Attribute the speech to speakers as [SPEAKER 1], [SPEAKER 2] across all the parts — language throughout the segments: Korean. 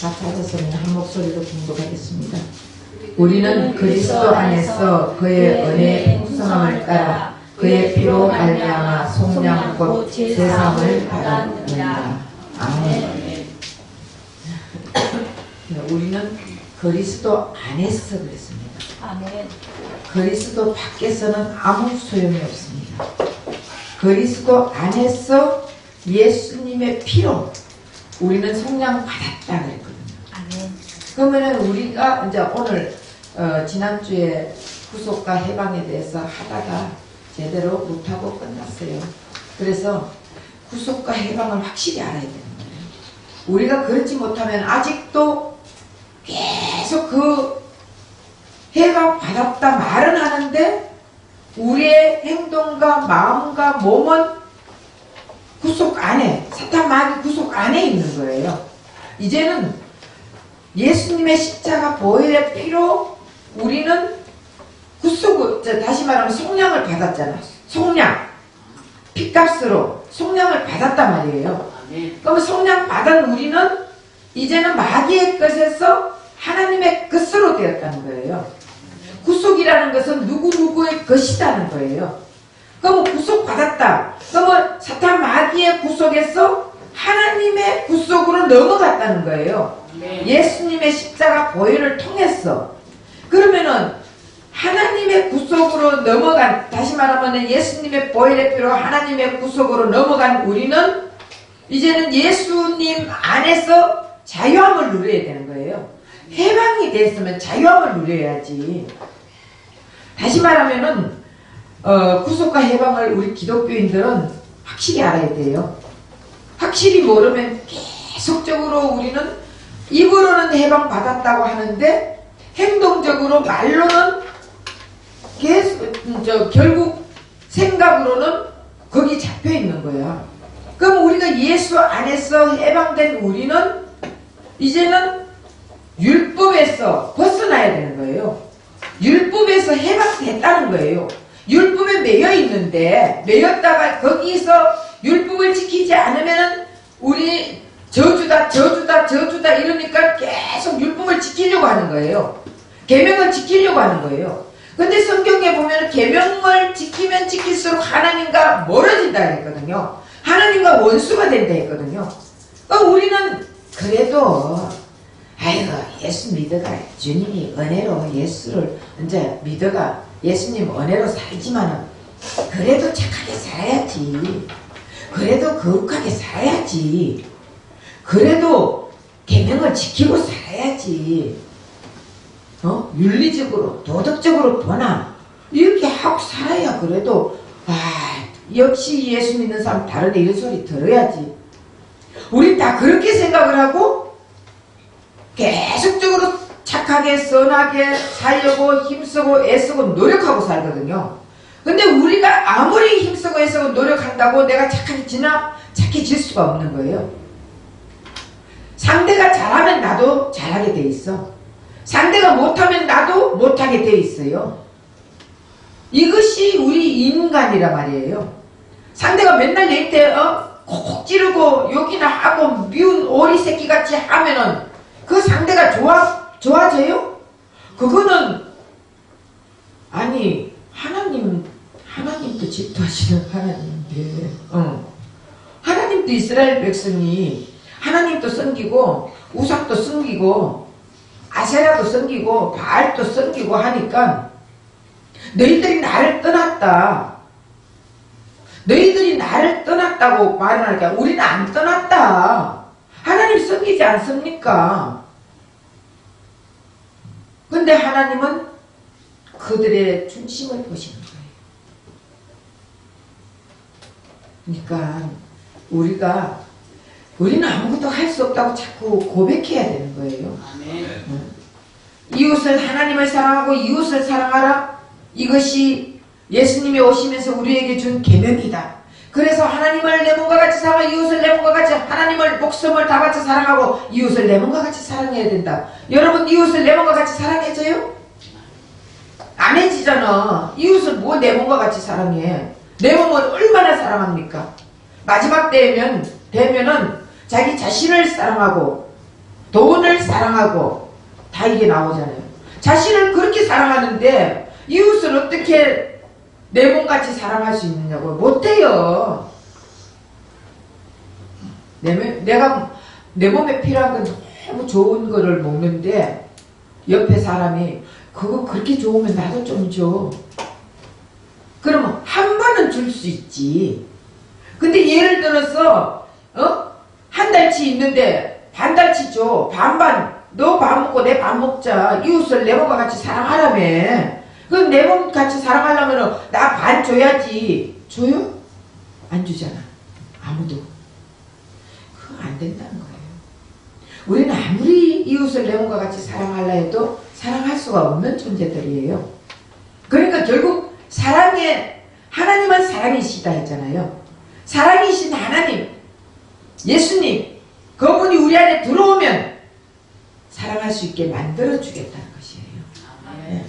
[SPEAKER 1] 다 찾아서는 한 목소리로 공독하겠습니다. 우리는 그리스도 안에서 그의 은혜의 풍성함을 따라 그의 피로 말미암아 속량 곧 세상을 받았느니라. 아멘. 우리는 그리스도 안에서 그랬습니다.
[SPEAKER 2] 아멘.
[SPEAKER 1] 그리스도 밖에서는 아무 소용이 없습니다. 그리스도 안에서 예수님의 피로 우리는 속량 받았다 그랬거든요.
[SPEAKER 2] 아멘.
[SPEAKER 1] 그러면은 우리가 이제 오늘 지난주에 구속과 해방에 대해서 하다가 제대로 못하고 끝났어요. 그래서 구속과 해방을 확실히 알아야 되는 거예요. 우리가 그렇지 못하면 아직도 계속 그 해방 받았다 말은 하는데 우리의 행동과 마음과 몸은 구속 안에, 사탄 마귀 구속 안에 있는 거예요. 이제는 예수님의 십자가 보혈의 피로 우리는 구속, 다시 말하면 속량을 받았잖아. 속량. 피값으로 속량을 받았단 말이에요. 그러면 속량 받은 우리는 이제는 마귀의 것에서 하나님의 것으로 되었다는 거예요. 구속이라는 것은 누구누구의 것이라는 거예요. 그러면 구속받았다. 그러면 사탄 마귀의 구속에서 하나님의 구속으로 넘어갔다는 거예요. 예수님의 십자가 보혈을 통해서. 그러면은 하나님의 구속으로 넘어간, 다시 말하면 예수님의 보혈의 피로 하나님의 구속으로 넘어간 우리는 이제는 예수님 안에서 자유함을 누려야 되는 거예요. 해방이 됐으면 자유함을 누려야지. 다시 말하면은 구속과 해방을 우리 기독교인들은 확실히 알아야 돼요. 확실히 모르면 계속적으로 우리는 입으로는 해방 받았다고 하는데 행동적으로 말로는 계속 결국 생각으로는 거기 잡혀 있는 거야. 그럼 우리가 예수 안에서 해방된 우리는 이제는 율법에서 벗어나야 되는 거예요. 율법에서 해방됐다는 거예요. 율법에 매여 있는데 매였다가 거기서 율법을 지키지 않으면 우리 저주다 이러니까 계속 율법을 지키려고 하는 거예요. 계명을 지키려고 하는 거예요. 근데 성경에 보면 계명을 지키면 지킬수록 하나님과 멀어진다 했거든요. 하나님과 원수가 된다 했거든요. 그럼 우리는 그래도 아이고 예수 믿어가 주님이 은혜로 예수를 이제 믿어가 예수님 은혜로 살지만은 그래도 착하게 살아야지. 그래도 거룩하게 살아야지. 그래도 계명을 지키고 살아야지. 윤리적으로 도덕적으로 보나 이렇게 하고 살아야 그래도 역시 예수 믿는 사람 다른데 이런 소리 들어야지. 우린 다 그렇게 생각을 하고 계속적으로 착하게 선하게 살려고 힘쓰고 애쓰고 노력하고 살거든요. 근데 우리가 아무리 힘쓰고 애쓰고 노력한다고 내가 착해질 수가 없는 거예요. 상대가 잘하면 나도 잘하게 돼 있어. 상대가 못하면 나도 못하게 돼 있어요. 이것이 우리 인간이란 말이에요. 상대가 맨날 내 때 콕콕 찌르고 욕이나 하고 미운 오리 새끼같이 하면은 그 상대가 좋아져요? 그거는 아니 하나님도 질투하시는 하나님인데 하나님도 이스라엘 백성이 하나님도 섬기고 우상도 섬기고 아세라도 섬기고 바알도 섬기고 하니까 너희들이 나를 떠났다. 너희들이 나를 떠났다고 말을 하니까 우리는 안 떠났다. 하나님 섬기지 않습니까? 근데 하나님은 그들의 중심을 보시는 거예요. 그러니까 우리는 아무것도 할 수 없다고 자꾸 고백해야 되는 거예요. 이웃을 하나님을 사랑하고 이웃을 사랑하라. 이것이 예수님이 오시면서 우리에게 준 계명이다. 그래서 하나님을 내 몸과 같이 사랑하고 이웃을 내 몸과 같이 하나님을 목숨을 다 바쳐 사랑하고 이웃을 내 몸과 같이 사랑해야 된다. 여러분 이웃을 내 몸과 같이 사랑해져요? 안 해지잖아. 이웃을 뭐 내 몸과 같이 사랑해. 내 몸을 얼마나 사랑합니까? 마지막 되면은 자기 자신을 사랑하고 돈을 사랑하고 다 이게 나오잖아요. 자신을 그렇게 사랑하는데 이웃을 어떻게 내 몸같이 사랑할 수 있느냐고. 못해요. 내가 내 몸에 필요한 건 너무 좋은 거를 먹는데 옆에 사람이 그거 그렇게 좋으면 나도 좀 줘. 그러면 한 번은 줄 수 있지. 근데 예를 들어서 한 달치 있는데 반 달치 줘. 반반. 너 밥 먹고 내 밥 먹자. 이웃을 내 몸과 같이 사랑하라며. 그럼 내 몸 같이 사랑하려면 나 반 줘야지. 줘요? 안 주잖아. 아무도. 그거 안 된다는 거예요. 우리는 아무리 이웃을 내 몸과 같이 사랑하려 해도 사랑할 수가 없는 존재들이에요. 그러니까 결국 하나님은 사랑이시다 했잖아요. 사랑이신 하나님, 예수님, 그분이 우리 안에 들어오면 사랑할 수 있게 만들어주겠다는 것이에요. 네.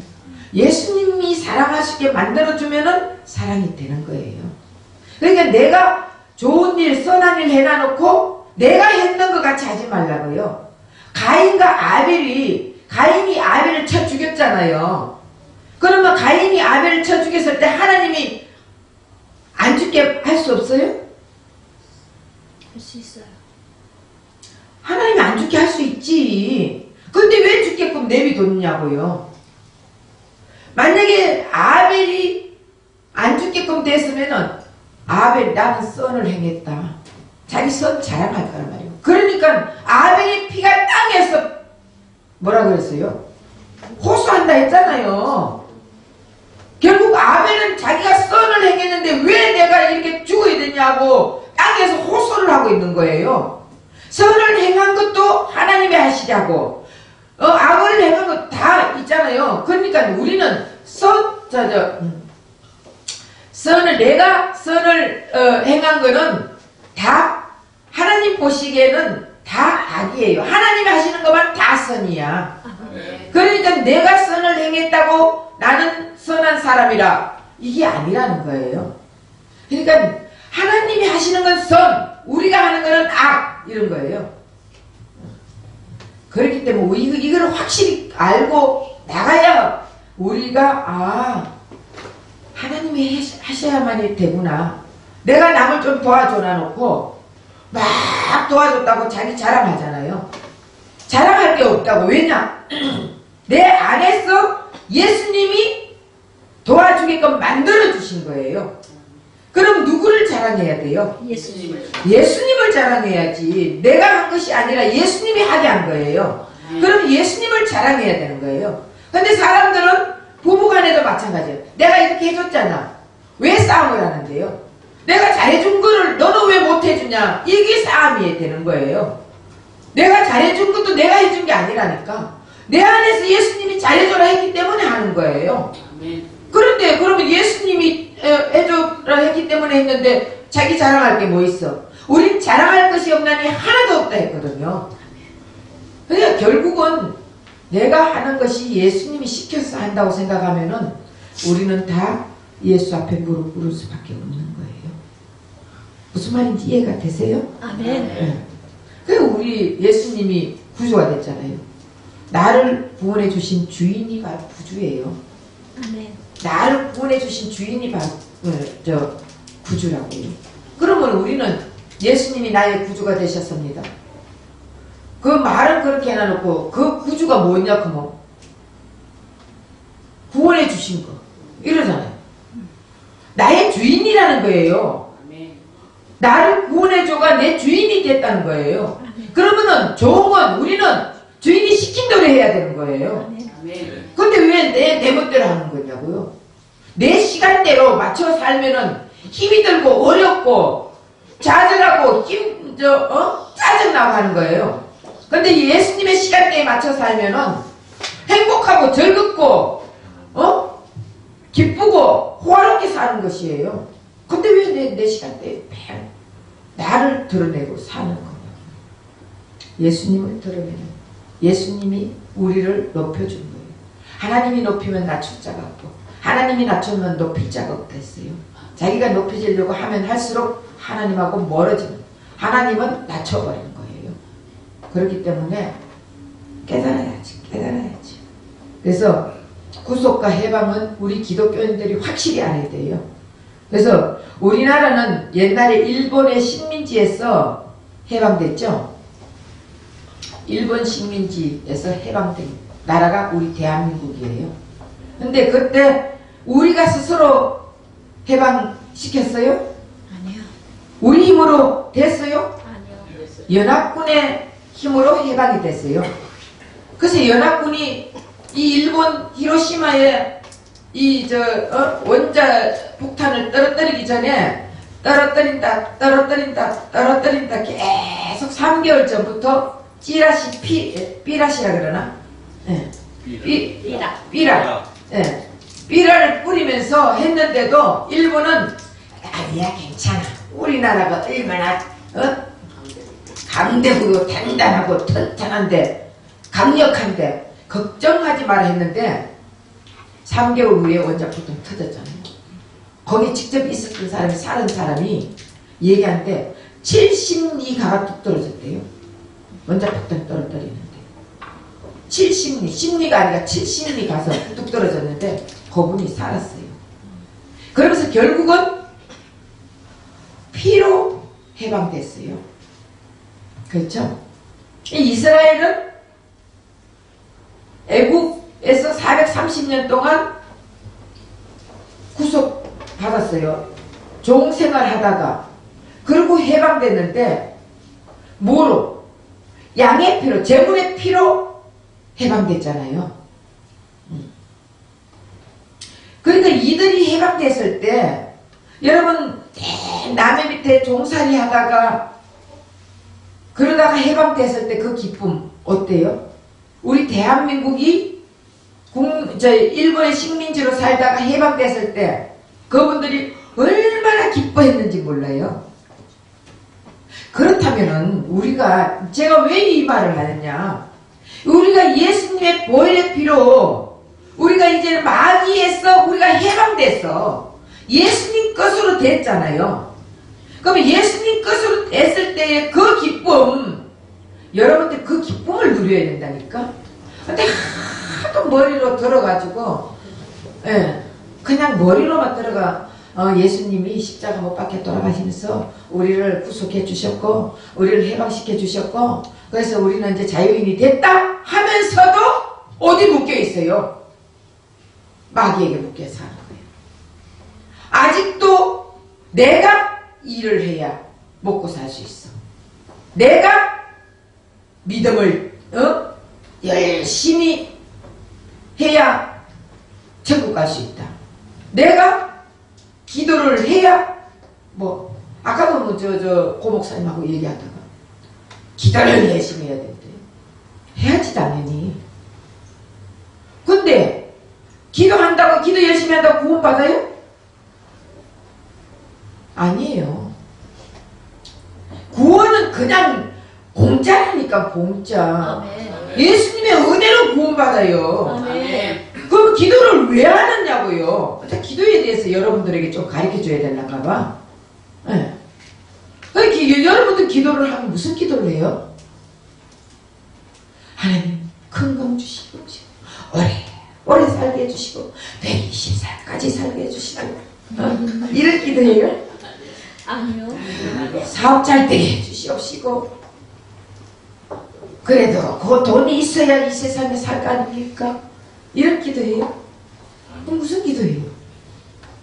[SPEAKER 1] 예수님이 사랑할 수 있게 만들어주면은 사랑이 되는 거예요. 그러니까 내가 좋은 일, 선한 일 해놔놓고 내가 했는 것 같이 하지 말라고요. 가인이 아벨을 쳐 죽였잖아요. 그러면 가인이 아벨을 쳐 죽였을 때 하나님이 안 죽게 할 수 없어요?
[SPEAKER 2] 할 수 있어요.
[SPEAKER 1] 하나님이 안 죽게 할 수 있지. 근데 왜 죽게끔 내비뒀냐고요. 만약에 아벨이 안 죽게끔 됐으면은 나는 선을 행했다. 자기 선 자랑할 거란 말이에요. 그러니까 아벨의 피가 땅에서 뭐라 그랬어요? 호소한다 했잖아요. 결국 아벨은 자기가 선을 행했는데 왜 내가 이렇게 죽어야 되냐고 땅에서 호소를 하고 있는 거예요. 선을 행한 것도 하나님이 하시자고 악을 행한 것 다 있잖아요. 그러니까 우리는 내가 선을 행한 거는 다 하나님 보시기에는 다 악이에요. 하나님이 하시는 것만 다 선이야. 그러니까 내가 선을 행했다고 나는 선한 사람이라 이게 아니라는 거예요. 그러니까 하나님이 하시는 건 선, 우리가 하는 거는 악 이런 거예요. 그렇기 때문에 이걸 확실히 알고 나가야 우리가 하나님이 하셔야만이 되구나. 내가 남을 좀 도와줘 놔놓고 막 도와줬다고 자기 자랑하잖아요. 자랑할 게 없다고. 왜냐? 내 안에서 예수님이 도와주게끔 만들어주신 거예요. 그럼 누구를 자랑해야 돼요? 예수님을 자랑해야지. 내가 한 것이 아니라 예수님이 하게 한 거예요. 그럼 예수님을 자랑해야 되는 거예요. 근데 사람들은 부부간에도 마찬가지예요. 내가 이렇게 해줬잖아. 왜 싸움을 하는데요? 내가 잘해준 거를 너는 왜 못해주냐? 이게 싸움이 되는 거예요. 내가 잘해준 것도 내가 해준 게 아니라니까. 내 안에서 예수님이 잘해줘라 했기 때문에 하는 거예요. 그런데 그러면 예수님이 해줘라 했기 때문에 했는데 자기 자랑할 게 뭐 있어? 우린 자랑할 것이 없나니 하나도 없다 했거든요. 그러니까 결국은 내가 하는 것이 예수님이 시켜서 한다고 생각하면은 우리는 다 예수 앞에 무릎 꿇을 수밖에 없는 거예요. 무슨 말인지 이해가 되세요?
[SPEAKER 2] 아멘.
[SPEAKER 1] 네. 그래서 우리 예수님이 구주가 됐잖아요. 나를 구원해 주신 주인이 바로 구주예요.
[SPEAKER 2] 아멘.
[SPEAKER 1] 나를 구원해 주신 주인이 바로 구주라고요. 그러면 우리는 예수님이 나의 구주가 되셨습니다. 그 말은 그렇게 해놔놓고 그 구주가 뭐냐 그러면 구원해 주신 거 이러잖아요. 나의 주인이라는 거예요. 나를 구원해줘가 내 주인이 됐다는 거예요. 그러면은 좋은 건 우리는 주인이 시킨 대로 해야 되는 거예요. 근데 왜 내 멋대로 하는 거냐고요. 내 시간대로 맞춰 살면은 힘이 들고 어렵고 좌절하고 짜증나고 하는 거예요. 근데 예수님의 시간대에 맞춰 살면은 행복하고 즐겁고 기쁘고 호화롭게 사는 것이에요. 근데 왜 내 시간대에 나를 드러내고 사는 거냐. 예수님을 드러내는 예수님이 우리를 높여준 거예요. 하나님이 높이면 낮출 자가 없고 하나님이 낮추면 높일 자가 없다 했어요. 자기가 높여지려고 하면 할수록 하나님하고 멀어지는 하나님은 낮춰버리는 거예요. 그렇기 때문에 깨달아야지. 그래서 구속과 해방은 우리 기독교인들이 확실히 알아야 돼요. 그래서 우리나라는 옛날에 일본의 식민지에서 해방됐죠. 일본 식민지에서 해방된 나라가 우리 대한민국이에요. 근데 그때 우리가 스스로 해방시켰어요?
[SPEAKER 2] 아니요.
[SPEAKER 1] 우리 힘으로 됐어요?
[SPEAKER 2] 아니요.
[SPEAKER 1] 연합군의 힘으로 해방이 됐어요. 그래서 연합군이 이 일본 히로시마에 원자 폭탄을 떨어뜨리기 전에 떨어뜨린다 계속 3개월 전부터 삐라시라 그러나? 예. 삐라. 예. 삐라를 뿌리면서 했는데도 일본은 아니야 괜찮아. 우리나라가 얼마나 강대국이고 단단하고 튼튼한데 강력한데 걱정하지 마라 했는데 3개월 후에 원자폭탄 터졌잖아요. 거기 직접 있었던 사람이 사는 사람이 얘기하는데 72가가 뚝 떨어졌대요. 원자폭탄 떨어뜨리는데 10리가 아니라 70리 가서 뚝 떨어졌는데 그분이 살았어요. 그러면서 결국은 피로 해방됐어요. 그렇죠? 이스라엘은 애국에서 430년 동안 구속받았어요. 종생활 하다가. 그리고 해방됐는데 뭐로? 양의 피로, 제물의 피로 해방됐잖아요. 그러니까 이들이 해방됐을 때 여러분 남의 밑에 종살이 하다가 그러다가 해방됐을 때 그 기쁨 어때요? 우리 대한민국이 일본의 식민지로 살다가 해방됐을 때 그분들이 얼마나 기뻐했는지 몰라요. 그렇다면은 우리가 제가 왜 이 말을 하느냐? 우리가 예수님의 보혈의 피로 우리가 이제 마귀에서 우리가 해방됐어. 예수님 것으로 됐잖아요. 그러면 예수님 것으로 됐을 때의 그 기쁨, 여러분들 그 기쁨을 누려야 된다니까. 근데 하도 머리로 들어가지고 그냥 머리로만 들어가 예수님이 십자가 못 박혀 돌아가시면서 우리를 구속해 주셨고 우리를 해방시켜 주셨고 그래서 우리는 이제 자유인이 됐다 하면서도 어디 묶여 있어요? 마귀에게 묶여 사는 거예요. 아직도 내가 일을 해야 먹고 살 수 있어. 내가 믿음을 열심히 해야 천국 갈 수 있다. 내가 기도를 해야 아까도 고 목사님하고 얘기하다가 기도를 열심히 해야 된대. 해야지 당연히. 근데 기도한다고 기도 열심히 한다고 구원 받아요? 아니에요. 구원은 그냥 공짜라니까 공짜.
[SPEAKER 2] 아멘.
[SPEAKER 1] 예수님의 은혜로 구원받아요.
[SPEAKER 2] 아멘.
[SPEAKER 1] 그럼 기도를 왜 하느냐고요. 기도에 대해서 여러분들에게 좀 가르쳐줘야 되려나 봐. 여러분들 기도를 하면 무슨 기도를 해요? 하나님 큰 건 주시고 오래 살게 해주시고 120살까지 살게 해주시고 이런 기도해요?
[SPEAKER 2] 아니요.
[SPEAKER 1] 사업 잘 되게 해주시옵시고 그래도 그 돈이 있어야 이 세상에 살 거 아닙니까? 이런 기도해요? 그럼 무슨 기도해요?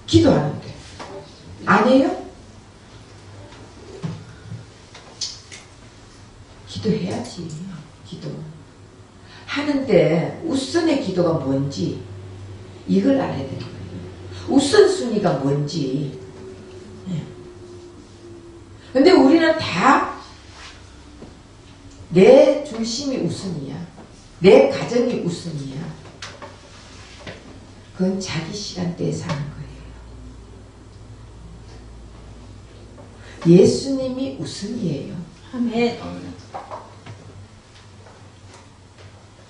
[SPEAKER 1] 기도하는데 아니에요? 기도해야지. 기도 하는데 우선의 기도가 뭔지 이걸 알아야 되는 거예요. 우선순위가 뭔지. 근데 우리는 다 내 중심이 우선이야. 내 가정이 우선이야. 그건 자기 시간대에 사는 거예요. 예수님이 우선이에요.
[SPEAKER 2] 아멘.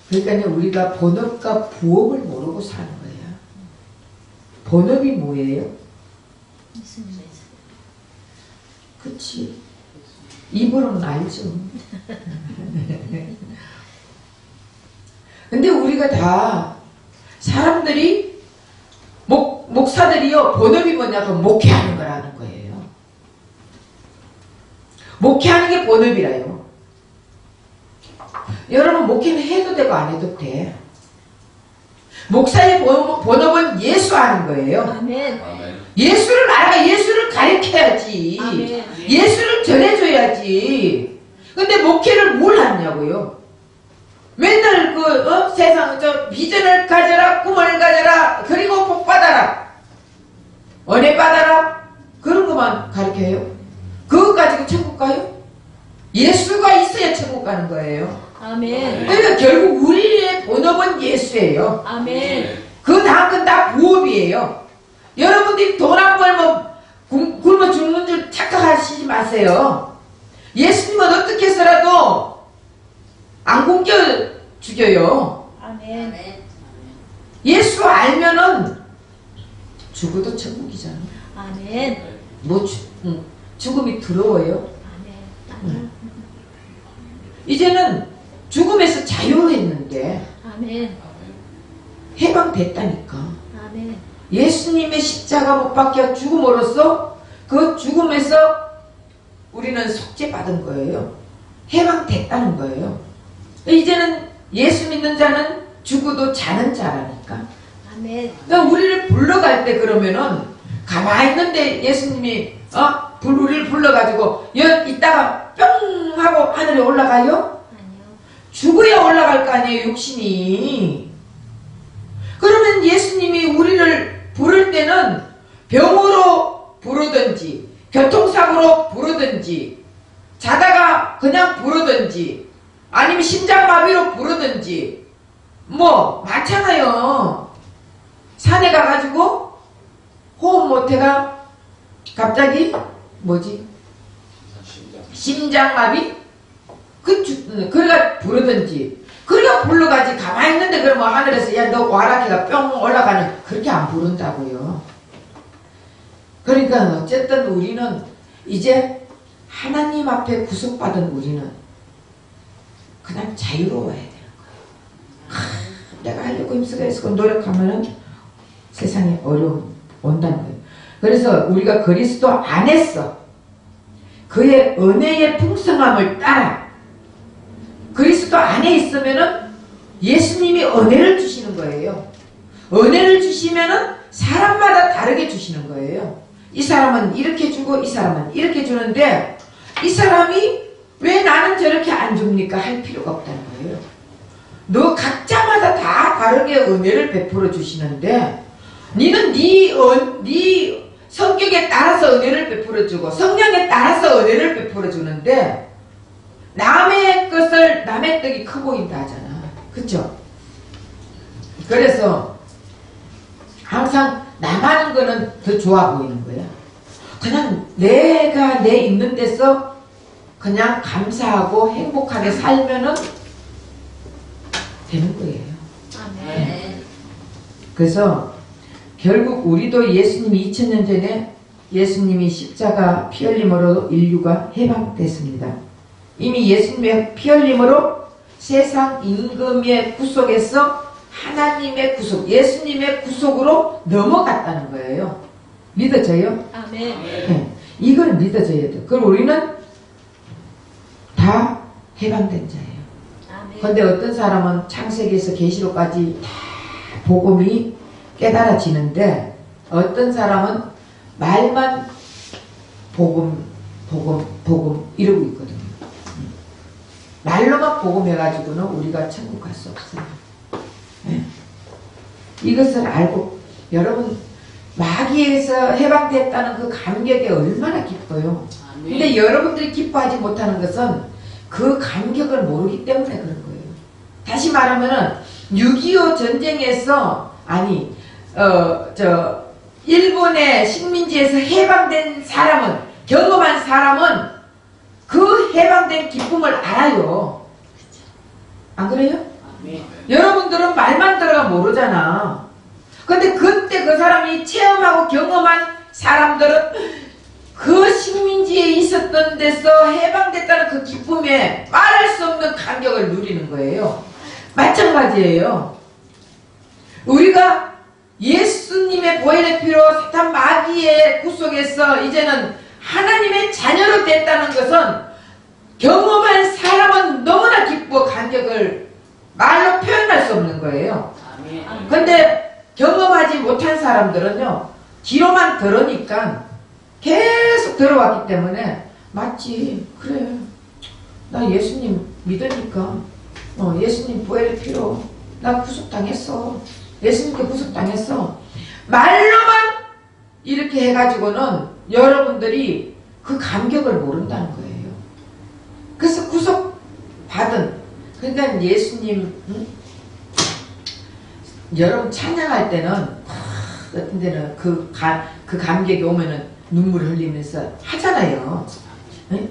[SPEAKER 1] 그러니까 우리가 본업과 부업을 모르고 사는 거야. 본업이 뭐예요?
[SPEAKER 2] 예수님의
[SPEAKER 1] 그치. 입으로는 알죠. 이거 다 사람들이 목사들이요 본업이 뭐냐고 목회하는 거라는 거예요. 목회하는 게 본업이라요. 여러분 목회는 해도 되고 안 해도 돼. 목사의 본업은 예수하는 거예요.
[SPEAKER 2] 아멘.
[SPEAKER 1] 예수를 알아. 예수를 가르쳐야지.
[SPEAKER 2] 아멘.
[SPEAKER 1] 예수를 전해줘야지. 근데 목회를 뭘 하냐고요. 맨날 세상 비전을 가져라, 꿈을 가져라, 그리고 복 받아라, 은혜 받아라, 그런 것만 가르쳐요. 그것 가지고 천국 가요? 예수가 있어야 천국 가는 거예요.
[SPEAKER 2] 아멘.
[SPEAKER 1] 그러니까 결국 우리의 본업은 예수예요.
[SPEAKER 2] 아멘.
[SPEAKER 1] 그 다음 건 다 부업이에요. 여러분들이 돈 안 벌면 굶어 죽는 줄 착각하시지 마세요. 예수님은 어떻게 해서라도 안 굶겨 죽여요.
[SPEAKER 2] 아멘.
[SPEAKER 1] 예수 알면은 죽어도 천국이잖아.
[SPEAKER 2] 아멘.
[SPEAKER 1] 죽음이 두려워요.
[SPEAKER 2] 아멘.
[SPEAKER 1] 이제는 죽음에서 자유했는데
[SPEAKER 2] 아멘.
[SPEAKER 1] 해방됐다니까.
[SPEAKER 2] 아멘.
[SPEAKER 1] 예수님의 십자가 못 박혀 죽음으로써 그 죽음에서 우리는 속죄받은 거예요. 해방됐다는 거예요. 이제는 예수 믿는 자는 죽어도 자는 자라니까.
[SPEAKER 2] 아멘.
[SPEAKER 1] 그러니까 우리를 불러갈 때 그러면은 가만히 있는데 예수님이 우리를 불러가지고 이따가 뿅 하고 하늘에 올라가요?
[SPEAKER 2] 아니요.
[SPEAKER 1] 죽어야 올라갈 거 아니에요, 육신이. 그러면 예수님이 우리를 부를 때는 병으로 부르든지 교통사고로 부르든지 자다가 그냥 부르든지 아니면 심장마비로 부르든지 많잖아요. 산에 가가지고 호흡 못해가 갑자기 심장마비? 그래가 부르든지 그래가 불러가지. 가만히 있는데 그러면 하늘에서 야 너 와라 해가 뿅 올라가는 그렇게 안 부른다고요. 그러니까 어쨌든 우리는 이제 하나님 앞에 구속받은 우리는 그냥 자유로워야 되는 거예요. 내가 하려고 힘쓰고 노력하면은 세상에 어려움 온다는 거예요. 그래서 우리가 그리스도 안에서 그의 은혜의 풍성함을 따라 그리스도 안에 있으면은 예수님이 은혜를 주시는 거예요. 은혜를 주시면은 사람마다 다르게 주시는 거예요. 이 사람은 이렇게 주고 이 사람은 이렇게 주는데 이 사람이 왜 나는 저렇게 안 줍니까? 할 필요가 없다는 거예요. 너 각자마다 다 다르게 은혜를 베풀어 주시는데 니는 네 성격에 따라서 은혜를 베풀어 주고 성령에 따라서 은혜를 베풀어 주는데 남의 떡이 커 보인다 하잖아. 그쵸? 그래서 항상 남하는 거는 더 좋아 보이는 거야. 그냥 내가 내 있는 데서 그냥 감사하고 행복하게 살면은 되는 거예요.
[SPEAKER 2] 아멘.
[SPEAKER 1] 그래서 결국 우리도 예수님이 2000년 전에 예수님이 십자가 피 흘림으로 인류가 해방됐습니다. 이미 예수님의 피 흘림으로 세상 임금의 구속에서 하나님의 구속, 예수님의 구속으로 넘어갔다는 거예요. 믿어져요?
[SPEAKER 2] 아멘.
[SPEAKER 1] 네. 이걸 믿어져야 돼요. 그럼 우리는 다 해방된 자예요.
[SPEAKER 2] 아멘.
[SPEAKER 1] 근데 어떤 사람은 창세기에서 계시록까지 다 복음이 깨달아지는데 어떤 사람은 말만 복음 이러고 있거든요. 말로만 복음해가지고는 우리가 천국 갈 수 없어요. 네. 이것을 알고 여러분 마귀에서 해방됐다는 그 감격이 얼마나 기뻐요. 근데 여러분들이 기뻐하지 못하는 것은 그 감격을 모르기 때문에 그런 거예요. 다시 말하면은 6.25 전쟁에서 일본의 식민지에서 해방된 사람은 경험한 사람은 그 해방된 기쁨을 알아요. 안 그래요? 여러분들은 말만 들어가 모르잖아. 근데 그때 그 사람이 체험하고 경험한 사람들은 그 식민지에 있었던 데서 해방됐다는 그 기쁨에 말할 수 없는 감격을 누리는 거예요. 마찬가지예요. 우리가 예수님의 보혈의 피로 사탄 마귀의 구속에서 이제는 하나님의 자녀로 됐다는 것은 경험한 사람은 너무나 기쁘고 감격을 말로 표현할 수 없는 거예요. 근데 경험하지 못한 사람들은요, 귀로만 들으니까 계속 들어왔기 때문에 맞지, 그래, 나 예수님 믿으니까 예수님 보혈의 피로 나 구속당했어, 예수님께 구속당했어, 말로만 이렇게 해가지고는 여러분들이 그 감격을 모른다는 거예요. 그래서 구속받은, 그러니까 예수님, 여러분 찬양할 때는 어떤 데는 그 감격이 오면은 눈물 흘리면서 하잖아요. 응?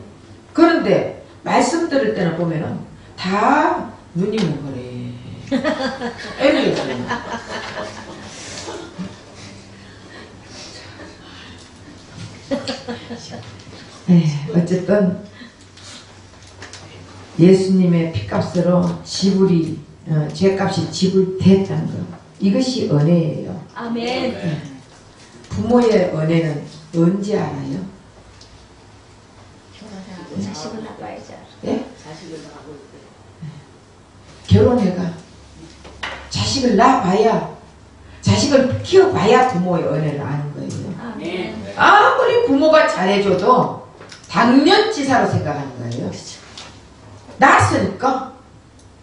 [SPEAKER 1] 그런데 말씀 들을 때는 보면은 다 눈이 뭉그래. 애들이잖아요. 어쨌든 예수님의 피값으로 지불이 죄값이 지불됐다는 것, 이것이 은혜예요.
[SPEAKER 2] 아멘.
[SPEAKER 1] 부모의 은혜는 언제 알아요?
[SPEAKER 2] 결혼하고 자식을 낳아야지.
[SPEAKER 1] 예? 결혼해가 자식을 낳아봐야, 자식을 키워봐야 부모의 은혜를 아는 거예요.
[SPEAKER 2] 아멘.
[SPEAKER 1] 아무리 부모가 잘해줘도 당연지사로 생각하는 거예요. 낳았으니까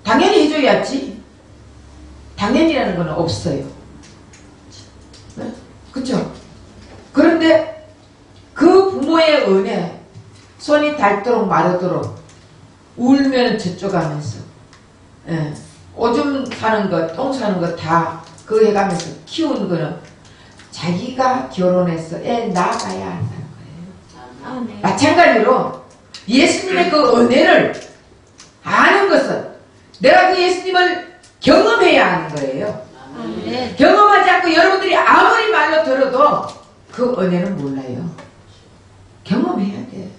[SPEAKER 1] 당연히 해줘야지. 당연이라는 건 없어요. 네? 그쵸? 그런데 그 부모의 은혜, 손이 닳도록 마르도록 울면 저쪽 하면서, 오줌 사는 것, 똥 사는 것 다 그거 해가면서 키우는 거는 자기가 결혼해서 애 낳아가야 한다는 거예요.
[SPEAKER 2] 아멘.
[SPEAKER 1] 마찬가지로 예수님의 그 은혜를 아는 것은 내가 그 예수님을 경험해야 하는 거예요.
[SPEAKER 2] 아멘.
[SPEAKER 1] 경험하지 않고 여러분들이 아무리 말로 들어도 그 은혜는 몰라요. 경험해야 돼.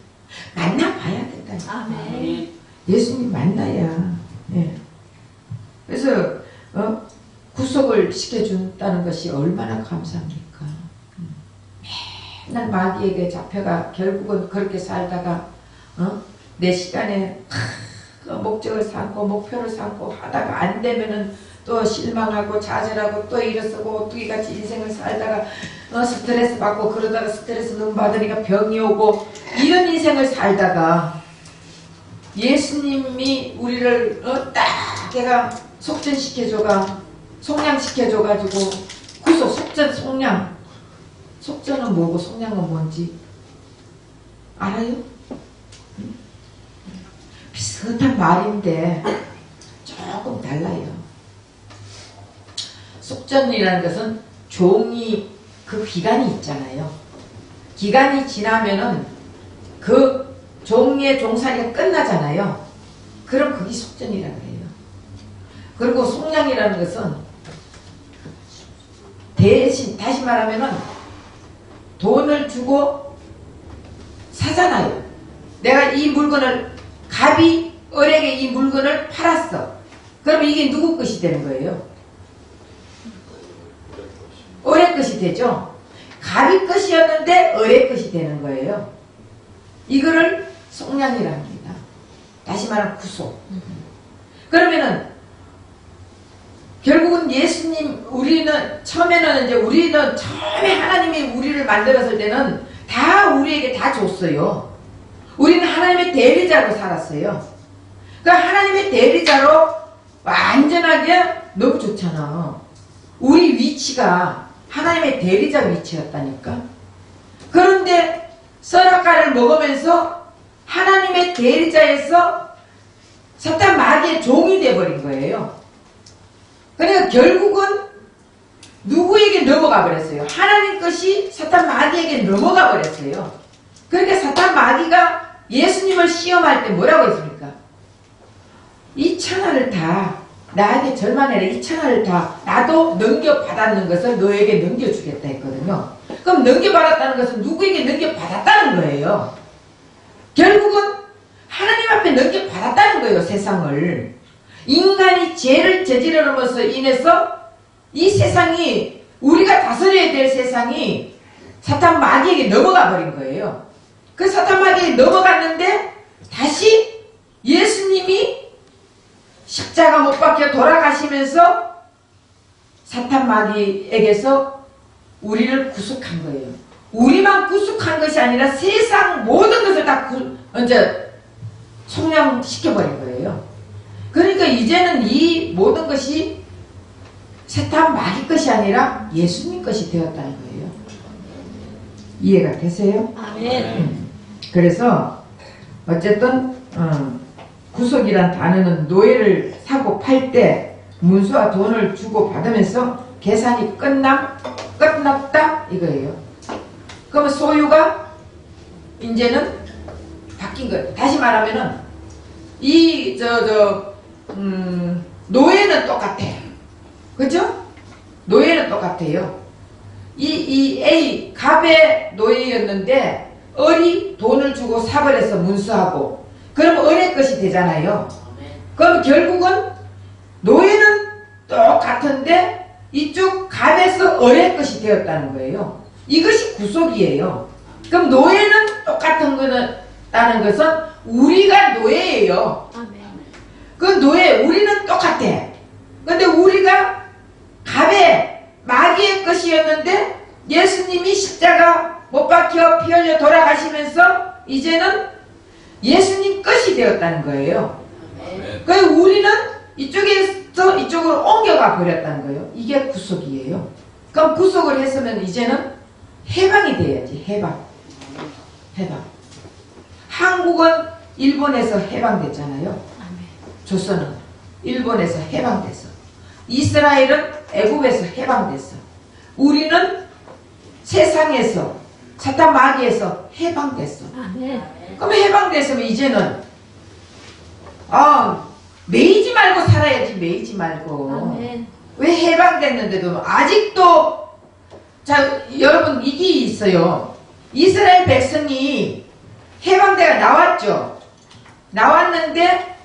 [SPEAKER 1] 만나봐야 된다.
[SPEAKER 2] 아멘.
[SPEAKER 1] 예수님 만나야. 예. 그래서 구속을 시켜준다는 것이 얼마나 감사합니까? 맨날 마귀에게 잡혀가 결국은 그렇게 살다가 내 시간에 목적을 삼고 목표를 삼고 하다가 안 되면은 또 실망하고 좌절하고 또 일어서고 오뚜기같이 인생을 살다가 스트레스 받고 그러다가 스트레스 너무 받으니까 병이 오고 이런 인생을 살다가 예수님이 우리를 딱 걔가 속전시켜줘가 속량시켜줘가지고 구속, 속전, 속량. 속전은 뭐고 속량은 뭔지 알아요? 비슷한 말인데 조금 달라요. 속전이라는 것은 종이 그 기간이 있잖아요. 기간이 지나면은 그 종의 종살이가 끝나잖아요. 그럼 그게 속전이라고 해요. 그리고 속량이라는 것은 대신 다시 말하면은 돈을 주고 사잖아요. 내가 이 물건을 갑이 을에게 이 물건을 팔았어. 그럼 이게 누구 것이 되는 거예요? 을의 것이 되죠. 갑이 것이었는데 을의 것이 되는 거예요. 이거를 속량이라 합니다. 다시 말하면 구속. 그러면은 결국은 예수님, 우리는 처음에 하나님이 우리를 만들었을 때는 다 우리에게 다 줬어요. 우리는 하나님의 대리자로 살았어요. 그러니까 하나님의 대리자로 완전하게 너무 좋잖아. 우리 위치가 하나님의 대리자 위치였다니까. 그런데 선악과를 먹으면서 하나님의 대리자에서 사탄 마귀의 종이 되어버린 거예요. 그러니까 결국은 누구에게 넘어가 버렸어요? 하나님 것이 사탄 마귀에게 넘어가 버렸어요. 그러니까 사탄 마귀가 예수님을 시험할 때 뭐라고 했습니까? 이 천하를 다 나에게 절만해라. 이 천하를 다 나도 넘겨받았는 것을 너에게 넘겨주겠다 했거든요. 그럼 넘겨받았다는 것은 누구에게 넘겨받았다는 거예요. 결국은 하나님 앞에 넘겨받았다는 거예요. 세상을. 인간이 죄를 저지르면서 인해서 이 세상이 우리가 다스려야 될 세상이 사탄 마귀에게 넘어가 버린 거예요. 그 사탄 마귀에게 넘어갔는데 다시 예수님이 십자가 못 박혀 돌아가시면서 사탄 마귀에게서 우리를 구속한 거예요. 우리만 구속한 것이 아니라 세상 모든 것을 다 이제 속량시켜버린 거예요. 그러니까 이제는 이 모든 것이 사탄 마귀 것이 아니라 예수님 것이 되었다는 거예요. 이해가 되세요?
[SPEAKER 2] 아멘.
[SPEAKER 1] 그래서 어쨌든 구속이란 단어는 노예를 사고 팔 때 문수와 돈을 주고 받으면서 계산이 끝났다 이거예요. 그러면 소유가 이제는 바뀐 거예요. 다시 말하면은 노예는 똑같아. 그죠? 노예는 똑같아요. 이 A 갑의 노예였는데 을이 돈을 주고 사버려서 문수하고 그러면 을의 것이 되잖아요. 그럼 결국은 노예는 똑같은데 이쪽 갑에서 을의 것이 되었다는 거예요. 이것이 구속이에요. 그럼 노예는 똑같은 거다는 것은 우리가 노예예요.
[SPEAKER 2] 아멘.
[SPEAKER 1] 그 노예 우리는 똑같아. 근데 우리가 갑의 마귀의 것이었는데 예수님이 십자가 못 박혀 피 흘려 돌아가시면서 이제는 예수님 것이 되었다는 거예요. 그래서 우리는 이쪽에서 이쪽으로 옮겨가 버렸다는 거예요. 이게 구속이에요. 그럼 구속을 했으면 이제는 해방이 돼야지. 해방. 한국은 일본에서 해방됐잖아요.
[SPEAKER 2] 아멘.
[SPEAKER 1] 조선은 일본에서 해방됐어. 이스라엘은 애굽에서 해방됐어. 우리는 세상에서 사탄 마귀에서 해방됐어.
[SPEAKER 2] 아멘.
[SPEAKER 1] 그럼 해방됐으면 이제는 매이지 말고 살아야지. 매이지 말고.
[SPEAKER 2] 아멘.
[SPEAKER 1] 왜 해방됐는데도 아직도 자 여러분 이게 있어요. 이스라엘 백성이 해방대가 나왔죠. 나왔는데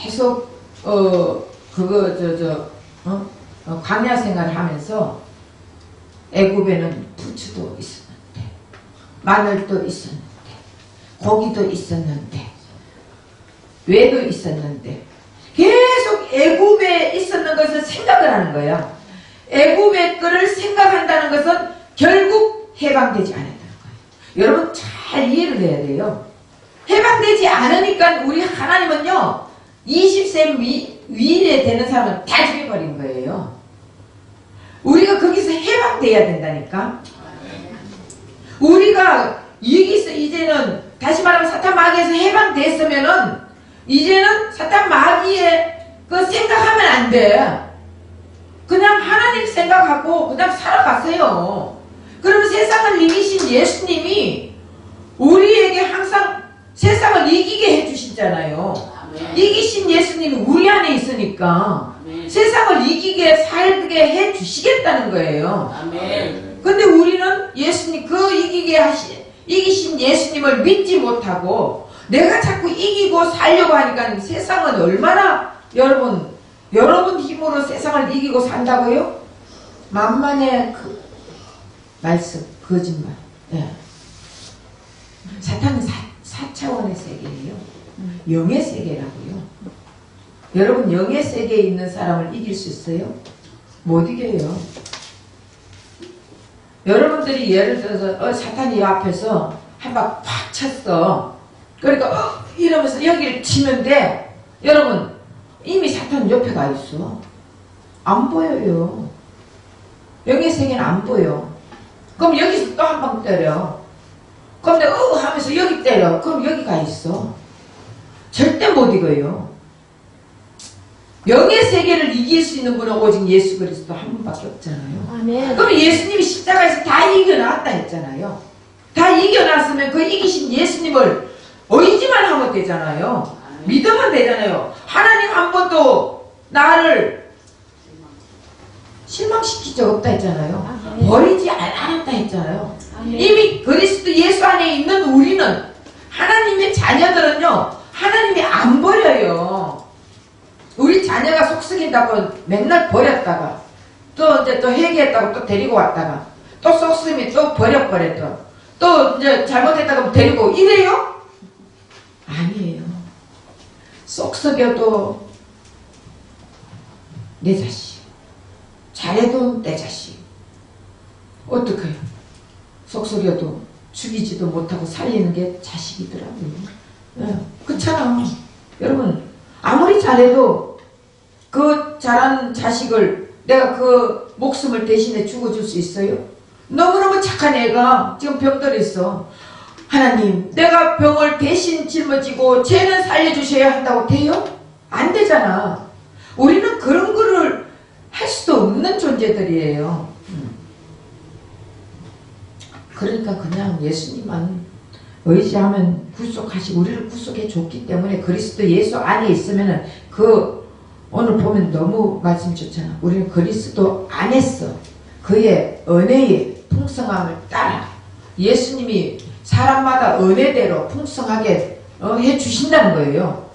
[SPEAKER 1] 계속 광야 생활을 하면서 애굽에는 부추도 있었는데 마늘도 있었는데 고기도 있었는데 외도 있었는데 계속 애굽에 있었는 것을 생각을 하는 거야. 애굽의 거를 생각한다는 것은 결국 해방되지 않았다는 거예요. 여러분 잘 이해를 해야 돼요. 해방되지 않으니까 우리 하나님은요 20세 위에 되는 사람은 다 죽여버린 거예요. 우리가 거기서 해방돼야 된다니까. 우리가 여기서 이제는 다시 말하면 사탄 마귀에서 해방됐으면은 이제는 사탄 마귀의 그 생각하면 안 돼. 그냥 하나님 생각하고 그냥 살아가세요. 그러면 세상을 이기신 예수님이 우리에게 항상 세상을 이기게 해주시잖아요. 이기신 예수님이 우리 안에 있으니까 세상을 이기게 살게 해주시겠다는 거예요. 근데 우리는 예수님 그 이기신 예수님을 믿지 못하고 내가 자꾸 이기고 살려고 하니까 세상은 얼마나 여러분 힘으로 세상을 이기고 산다고요? 만만의 그 말씀 거짓말. 예. 사탄은 4차원의 세계예요. 영의 세계라고요. 여러분 영의 세계에 있는 사람을 이길 수 있어요? 못 이겨요. 여러분들이 예를 들어서 사탄이 앞에서 한 방 팍 쳤어. 그러니까 이러면서 여기를 치는데 여러분 이미 사탄 옆에 가 있어. 안 보여요. 영의 세계는 안 보여. 그럼 여기서 또 한 방 때려. 그럼 내가 하면서 여기 때려. 그럼 여기 가 있어. 절대 못 이겨요. 영의 세계를 이길 수 있는 분은 오직 예수 그리스도 한 분밖에 없잖아요.
[SPEAKER 2] 아멘.
[SPEAKER 1] 그럼 예수님이 십자가에서 다 이겨놨다 했잖아요. 다 이겨놨으면 그 이기신 예수님을 의지만 하면 되잖아요. 믿으면 되잖아요. 하나님 한 번도 나를 실망시킨 적 없다 했잖아요.
[SPEAKER 2] 아멘.
[SPEAKER 1] 버리지 않았다 했잖아요.
[SPEAKER 2] 아멘.
[SPEAKER 1] 이미 그리스도 예수 안에 있는 우리는 하나님의 자녀들은요 하나님이 안 버려요. 우리 자녀가 속 썩인다고 맨날 버렸다가 또 이제 또 회개했다고 또 데리고 왔다가 또 속 썩이면 또 버렸다. 또 이제 잘못했다고 데리고 이래요? 아니에요. 속 썩여도 내 자식, 잘해도 내 자식. 어떡해요? 속 썩여도 죽이지도 못하고 살리는 게 자식이더라고요. 네, 그렇잖아. 여러분, 아무리 잘해도 그 잘한 자식을 내가 그 목숨을 대신해 죽어줄 수 있어요? 너무너무 착한 애가 지금 병들어 있어. 하나님, 내가 병을 대신 짊어지고 죄는 살려주셔야 한다고 돼요? 안 되잖아. 우리는 그런 거를 할 수도 없는 존재들이에요. 그러니까 그냥 예수님만 의지하면 구속하시고 우리를 구속해 줬기 때문에 그리스도 예수 안에 있으면은 오늘 보면 너무 말씀 좋잖아. 우리는 그리스도 안에서 그의 은혜의 풍성함을 따라 예수님이 사람마다 은혜대로 풍성하게 해주신다는 거예요.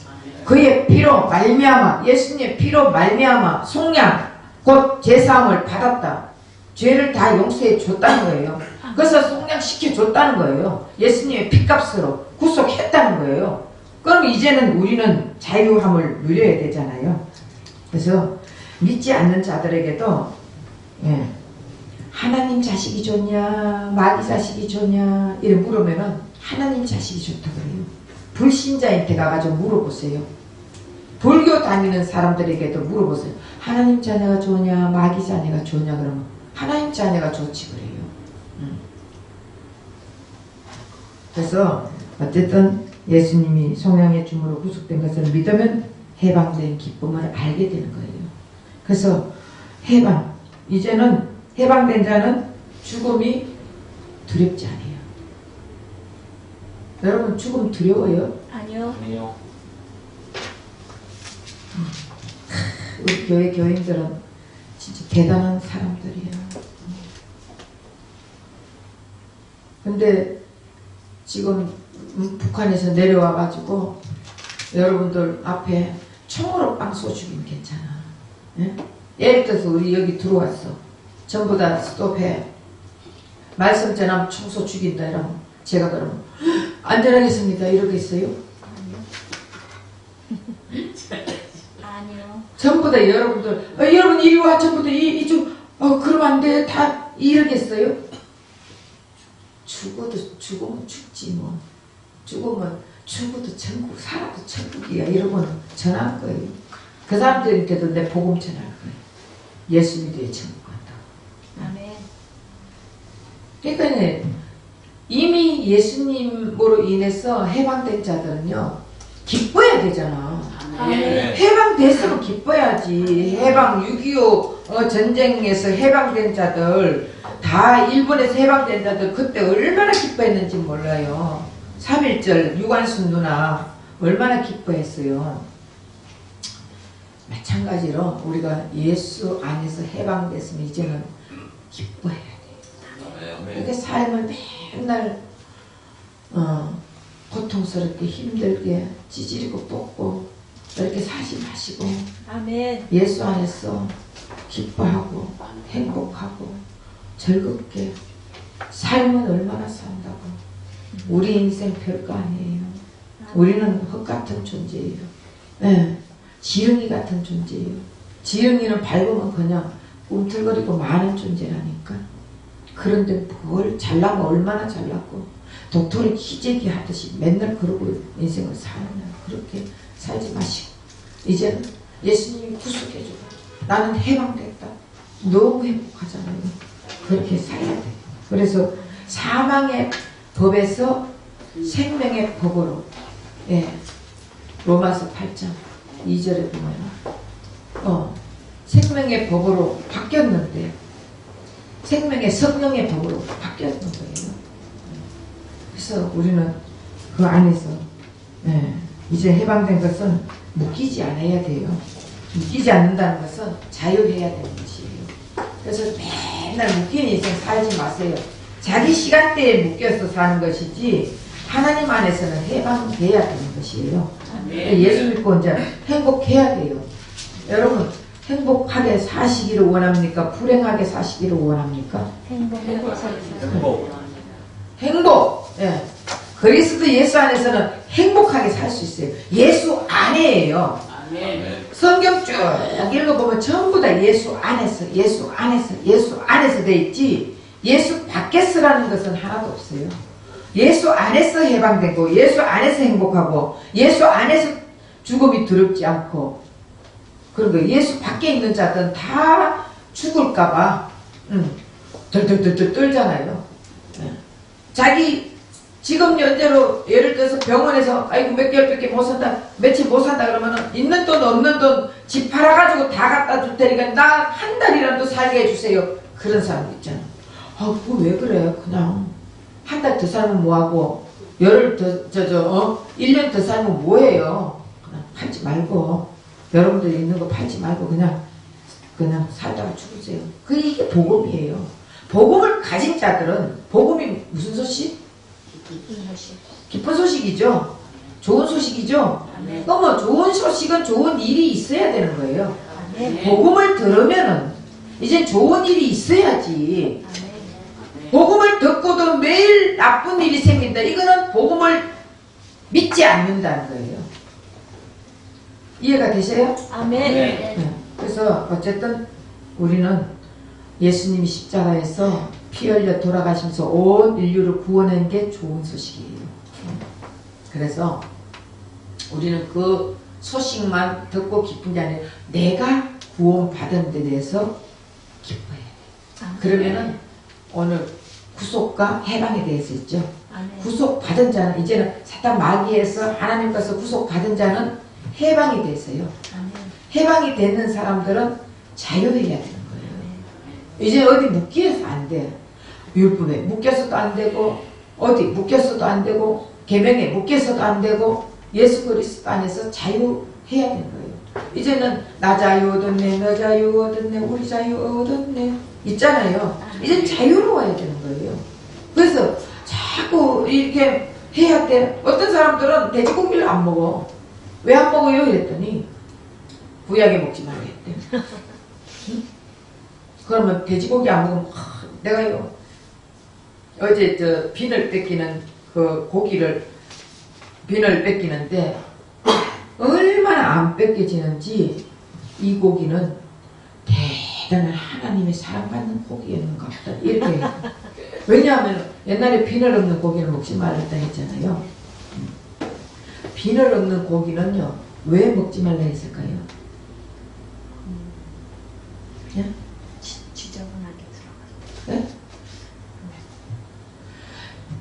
[SPEAKER 1] 그의 피로 말미암아, 예수님의 피로 말미암아 속량 곧 제사함을 받았다. 죄를 다 용서해 줬다는 거예요. 그래서 속량시켜 줬다는 거예요. 예수님의 피값으로 구속했다는 거예요. 그럼 이제는 우리는 자유함을 누려야 되잖아요. 그래서 믿지 않는 자들에게도 하나님 자식이 좋냐 마귀 자식이 좋냐 이래 물으면은 하나님 자식이 좋다고 그래요. 불신자한테 가가지고 물어보세요. 불교 다니는 사람들에게도 물어보세요. 하나님 자녀가 좋냐 마귀 자녀가 좋냐 그러면 하나님 자녀가 좋지 그래요. 그래서 어쨌든 예수님이 속량의 주물로 구속된 것을 믿으면 해방된 기쁨을 알게 되는 거예요. 그래서 이제는 해방된 자는 죽음이 두렵지 않아요. 여러분 죽음 두려워요?
[SPEAKER 2] 아니요.
[SPEAKER 3] 아니요.
[SPEAKER 1] 우리 교회 교인들은 진짜 대단한 사람들이에요. 근데 지금 북한에서 내려와가지고 여러분들 앞에 총으로 빵 쏘주기는 괜찮아. 예? 예를 들어서 우리 여기 들어왔어. 전부 다 스톱해. 말씀 전하면 총 쏘 죽인다 이러면 제가 그러면 안전하겠습니다 이러겠어요?
[SPEAKER 2] 아니요.
[SPEAKER 1] 전부 다 여러분들 여러분 이리 와 전부 다 이쪽 그러면 안 돼 다 이러겠어요? 죽으면 죽지 뭐. 죽으면 죽어도 천국 살아도 천국이야 이러고는 전할 거예요. 그 사람들한테도 내 복음 전할 거예요. 예수 믿어야 천국 간다.
[SPEAKER 2] 아멘.
[SPEAKER 1] 그러니까 이미 예수님으로 인해서 해방된 자들은요 기뻐야 되잖아.
[SPEAKER 2] 아멘.
[SPEAKER 1] 해방됐으면 기뻐야지. 해방 6.25 전쟁에서 해방된 자들 다 일본에서 해방된 자들 그때 얼마나 기뻐했는지 몰라요. 3.1절 유관순 누나 얼마나 기뻐했어요. 마찬가지로 우리가 예수 안에서 해방됐으면 이제는 기뻐해야 돼. 그렇게 삶을 맨날 고통스럽게 힘들게 찌질이고 뽑고 이렇게 사지 마시고
[SPEAKER 2] 아멘.
[SPEAKER 1] 예수 안에서 기뻐하고 행복하고 즐겁게 삶은 얼마나 산다고. 우리 인생 별거 아니에요. 우리는 흙 같은 존재예요. 네. 지렁이 같은 존재예요. 지렁이는 밟으면 그냥 꿈틀거리고 마는 존재라니까. 그런데 뭘 잘나면 얼마나 잘났고 도토리 기재기 하듯이 맨날 그러고 인생을 사느냐. 그렇게 살지 마시고 이제는 예수님이 구속해줘. 나는 해방됐다. 너무 행복하잖아요. 그렇게 살아야 돼. 그래서 사망의 법에서 생명의 법으로 로마서 8장 2절에 보면 생명의 법으로 바뀌었는데 생명의 성령의 법으로 바뀌었는 거예요. 그래서 우리는 그 안에서 이제 해방된 것은 묶이지 않아야 돼요. 묶이지 않는다는 것은 자유해야 되는 것이에요. 그래서 맨날 묶인 인생 살지 마세요. 자기 시간대에 묶여서 사는 것이지 하나님 안에서는 해방돼야 되는 것이에요. 예수 믿고 이제 행복해야 돼요. 여러분 행복하게 사시기를 원합니까? 불행하게 사시기를 원합니까? 행복. 예. 그리스도 예수 안에서는 행복하게 살 수 있어요. 예수 안에예요. 성경 쭉 읽어보면 전부 다 예수 안에서 돼 있지, 예수 밖에서라는 것은 하나도 없어요. 예수 안에서 해방되고, 예수 안에서 행복하고, 예수 안에서 죽음이 두렵지 않고, 그리고 예수 밖에 있는 자들은 다 죽을까봐 덜덜덜덜 떨잖아요. 자기 지금 현재로 예를 들어서 병원에서 아이고 몇 개월밖에 못 산다, 며칠 못 산다 그러면은 있는 돈 없는 돈 집 팔아가지고 다 갖다 줄 테니까 나 한 달이라도 살게 해주세요. 그런 사람 있잖아. 아 그거 왜 그래? 그냥 한 달 더 살면 뭐하고, 열흘 더 1년 더 살면 뭐해요? 그냥 팔지 말고, 여러분들 있는 거 팔지 말고 그냥 살다가 죽으세요. 이게 복음이에요. 복음을 가진 자들은, 복음이 무슨 소식? 기쁜 소식이죠. 좋은 소식이죠. 그럼 좋은 소식은 좋은 일이 있어야 되는 거예요. 복음을 들으면은 이제 좋은 일이 있어야지. 복음을 듣고도 매일 나쁜 일이 생긴다. 이거는 복음을 믿지 않는다는 거예요. 이해가 되세요?
[SPEAKER 2] 아멘.
[SPEAKER 1] 네. 그래서 어쨌든 우리는 예수님이 십자가에서 피 흘려 돌아가시면서 온 인류를 구원한 게 좋은 소식이에요. 그래서 우리는 그 소식만 듣고 기쁜 게 아니라 내가 구원받은 데 대해서 기뻐해야 돼. 그러면은 오늘 구속과 해방에 대해서 있죠. 구속받은 자는, 이제는 사탄 마귀에서 하나님께서 구속받은 자는 해방이 됐어요. 해방이 되는 사람들은 자유해야 되는 거예요. 이제 어디 묶여서 안 돼. 율법에 묶여서도 안 되고, 어디 묶여서도 안 되고, 계명에 묶여서도 안 되고, 예수 그리스도 안에서 자유해야 되는 거예요. 이제는 나 자유 얻었네, 너 자유 얻었네, 우리 자유 얻었네 있잖아요. 이제 자유로워야 되는 거예요. 그래서 자꾸 이렇게 해야 돼. 어떤 사람들은 돼지고기를 안 먹어. 왜 안 먹어요? 이랬더니 구약에 먹지 말라 했대. 그러면 돼지고기 안 먹으면 내가요 어제 비늘 뺏기는 그 고기를 비늘 뺏기는데 얼마나 안 뺏겨지는지, 이 고기는 대단한 하나님의 사랑받는 고기였는가 보다 이렇게 해요. 왜냐하면 옛날에 비늘 없는 고기를 먹지 말랬다 했잖아요. 비늘 없는 고기는요 왜 먹지 말라 했을까요? 예?
[SPEAKER 2] 지저분하게 들어가요.
[SPEAKER 1] 예?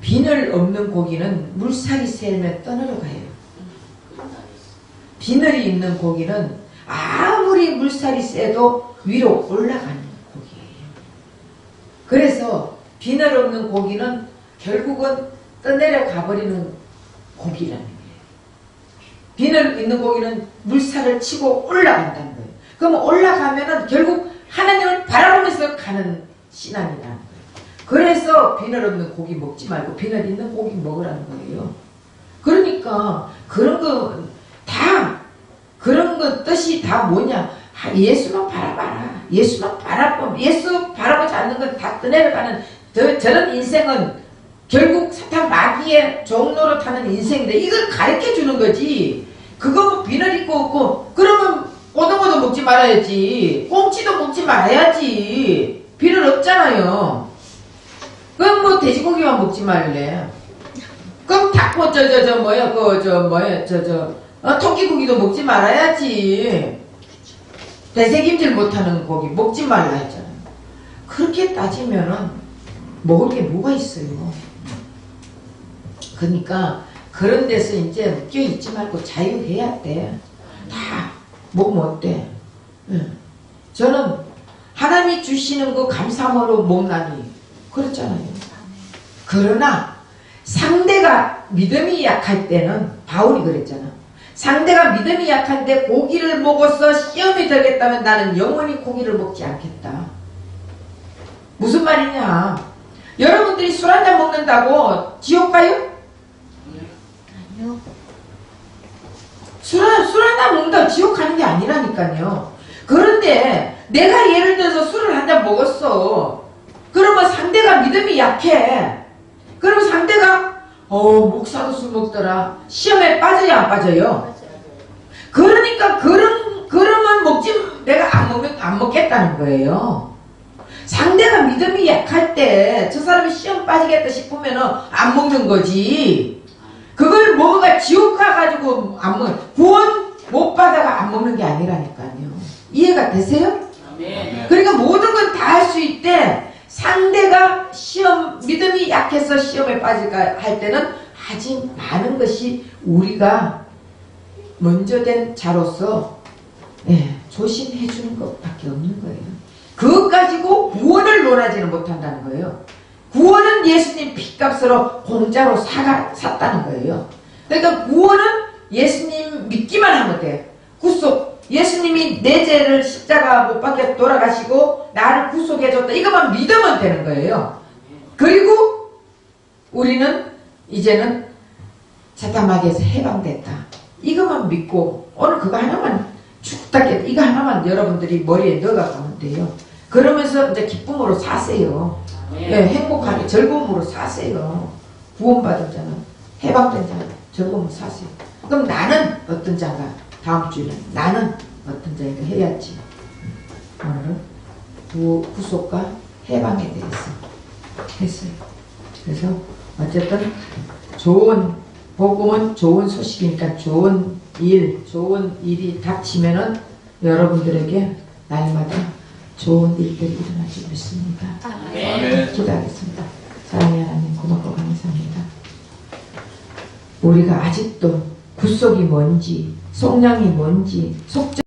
[SPEAKER 1] 비늘 없는 고기는 물살이 세면 떠내려가요. 비늘이 있는 고기는 아무리 물살이 세도 위로 올라가는 고기예요. 그래서 비늘 없는 고기는 결국은 떠내려가 버리는 고기라는 거예요. 비늘 있는 고기는 물살을 치고 올라간다는 거예요. 그럼 올라가면은 결국 하나님을 바라보면서 가는 신앙이라는 거예요. 그래서 비늘 없는 고기 먹지 말고 비늘 있는 고기 먹으라는 거예요. 그러니까 그런 거 다, 그런 거 뜻이 다 뭐냐? 예수만 바라봐라. 예수만 바라보면, 예수 바라보지 않는 건 다 떠내려가는 저런 인생은 결국 사탄 마귀의 종로로 타는 인생인데, 이걸 가르쳐 주는 거지. 그거 뭐 비늘 있고 없고, 그러면 고등어도 먹지 말아야지. 꽁치도 먹지 말아야지. 비늘 없잖아요. 그럼 뭐 돼지고기만 먹지 말래. 그럼 닭고 토끼고기도 먹지 말아야지. 되새김질 못하는 고기 먹지 말라 했잖아요. 그렇게 따지면은 먹을 게 뭐가 있어요. 그러니까 그런 데서 이제 묶여 있지 말고 자유해야 돼. 다 먹으면 어때? 저는 하나님이 주시는 거 감사함으로 먹나니 그렇잖아요. 그러나 상대가 믿음이 약할 때는, 바울이 그랬잖아. 상대가 믿음이 약한데 고기를 먹어서 시험이 되겠다면 나는 영원히 고기를 먹지 않겠다. 무슨 말이냐? 여러분들이 술 한잔 먹는다고 지옥 가요?
[SPEAKER 2] 아니요.
[SPEAKER 1] 술 한잔 먹는다고 지옥 가는 게 아니라니까요. 그런데 내가 예를 들어서 술을 한 잔 먹었어. 그러면 상대가 믿음이 약해. 그럼 상대가 목사도 술 먹더라. 시험에 빠져야 안 빠져요? 그러니까 그러면 먹지, 내가 안 먹겠다는 거예요. 상대가 믿음이 약할 때 저 사람이 시험 빠지겠다 싶으면은 안 먹는 거지. 그걸 먹어가 지옥 가가지고 안 먹, 구원 못 받아가 안 먹는 게 아니라니까요. 이해가 되세요? 그러니까 모든 건 다 할 수 있대. 상대가 믿음이 약해서 시험에 빠질까 할 때는 하지 않은 것이 우리가 먼저 된 자로서 조심해 주는 것밖에 없는 거예요. 그것 가지고 구원을 논하지는 못한다는 거예요. 구원은 예수님 피값으로 공짜로 샀다는 거예요. 그러니까 구원은 예수님 믿기만 하면 돼. 구속. 예수님이 내 죄를 십자가 못 박혀 돌아가시고 나를 구속해줬다. 이것만 믿으면 되는 거예요. 그리고 우리는 이제는 사탄마귀에서 해방됐다. 이것만 믿고 오늘 그거 하나만 죽다 깨 이거 하나만 여러분들이 머리에 넣어가면 돼요. 그러면서 이제 기쁨으로 사세요. 행복하게 즐거움으로 사세요. 구원받은 자는, 해방된 자는 즐거움으로 사세요. 그럼 나는 어떤 자가, 다음 주에는 나는 어떤 자인가 해야지. 오늘은 구속과 해방에 대해서 했어요. 그래서 어쨌든 좋은 복음은 좋은 소식이니까 좋은 일이 닥치면은 여러분들에게 날마다 좋은 일들이 일어날 줄 믿습니다. 기도하겠습니다. 사랑의 하나님 고맙고 감사합니다. 우리가 아직도 구속이 뭔지, 속량이 뭔지,